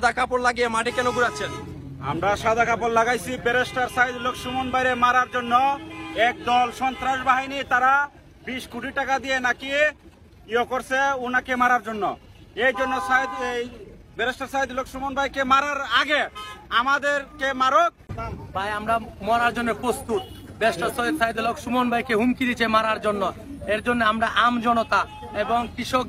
সাদা কাপড় লাগিয়ে মাঠে কেন ঘুরাচ্ছেন? আমরা সাদা কাপড় লাগাইছি ব্যারিস্টার সাইদুল হক সুমন ভাইরে মারার জন্য। একদল সন্ত্রাস বাহিনী তারা 20 কোটি টাকা দিয়ে নাকি করছে ওনাকে মারার জন্য। এই জন্য ব্যারিস্টার সাইদুল হক সুমন ভাইকে মারার আগে আমাদেরকে মারক ভাই, আমরা মরার জন্য প্রস্তুত। ব্যারিস্টার সৈয়দ সাইদুল হক সুমন ভাইকে হুমকি দিচ্ছে মারার জন্য। এর জন্য আমরা আম জনতা এবং কৃষক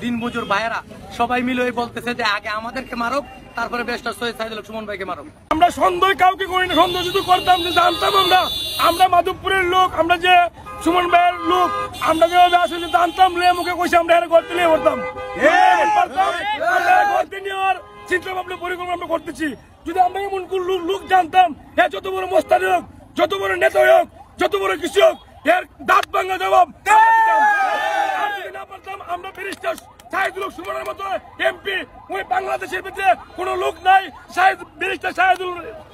দিনমজুর ভাইয়েরা সবাই মিলে বলতেছে যে আগে আমাদেরকে মারক, তারপরে ব্যারিস্টার সৈয়দ সাইদুল হক সুমন ভাইকে মারক। আমরা সন্দেহ কাউকে করি না, সন্দেহ যদি করতাম যে জানতাম আমরা মাধবপুরের লোক, আমরা যে সুমন ভাইয়ের লোক, আমরা যেভাবে আসলে জানতাম মুখে কইছে আমরা করতে নিয়ে করতাম চিন্তা ভাবনা পরিকল্পনা আমরা করতেছি। যদি আমরা এমন কোন লোক জানতাম, হ্যাঁ যত বড় মোস্তানি হোক, যত বড় নেতা হোক, যত বড় কিছু হোক, এর দাঁত ভাঙা জবাব না পারতাম। আমরা ব্যারিস্টার সাইদুল হক সুমনের মতো এমপি ওই বাংলাদেশের ভিতরে কোন লোক নাই। ব্যারিস্টার সাইদুল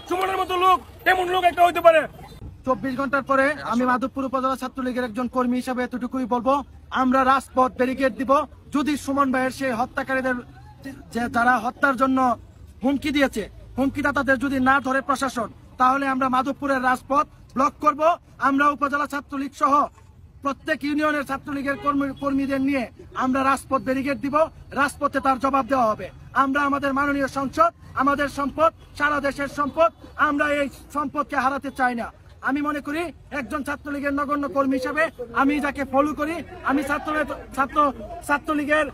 সুমনের মতো লোক, এমন লোক একটা হইতে পারে। 24 ঘন্টার পরে আমি মাধবপুর উপজেলা ছাত্রলীগের একজন কর্মী হিসাবে এতটুকুই বলবো, আমরা রাজপথ ব্যারিকেড দিব। যদি সুমন ভাইয়ের সেই হত্যাকারীদের যারা হত্যার জন্য হুমকি দিয়েছে, হুমকিদাতাদের যদি না ধরে প্রশাসন, তাহলে আমরা মাধবপুরের রাজপথ ব্লক করব। আমরা উপজেলা ছাত্রলীগ সহ প্রত্যেক ইউনিয়নের ছাত্রলীগের কর্মীদের নিয়ে আমরা রাজপথ ব্যারিকেড দিব। রাজপথে তার জবাব দেওয়া হবে। আমরা আমাদের মাননীয় সংসদ, আমাদের সম্পদ, সারা দেশের সম্পদ, আমরা এই সম্পদকে হারাতে চাই না। আমি মনে করি একজন ছাত্রলীগের নগণ্য কর্মী হিসাবে আমি যাকে ফলো করি, আমি ছাত্রলীগের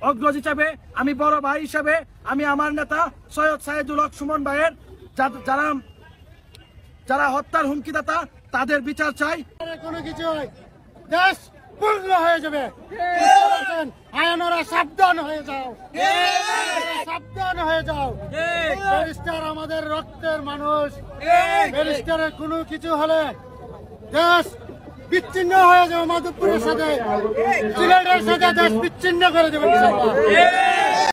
অগ্রজ হিসাবে, আমি বড় ভাই হিসাবে, আমি আমার নেতা সৈয়দ সাইদুল হক সুমন ভাইয়ের যারা হত্যার হুমকিদাতা তাদের বিচার চাই। কোনো কিছু দেশ পূর্ণ হয়ে যাবে। আইনরা সাবধান হয়ে যাও, সাবধান হয়ে যাও। ব্যারিস্টার আমাদের রক্তের মানুষ। ব্যারিস্টারের কোনো কিছু হলে দেশ বিচ্ছিন্ন হয়ে যাবে। মাধবপুরের সাথে সিলেটের সাথে দেশ বিচ্ছিন্ন করে দেবে।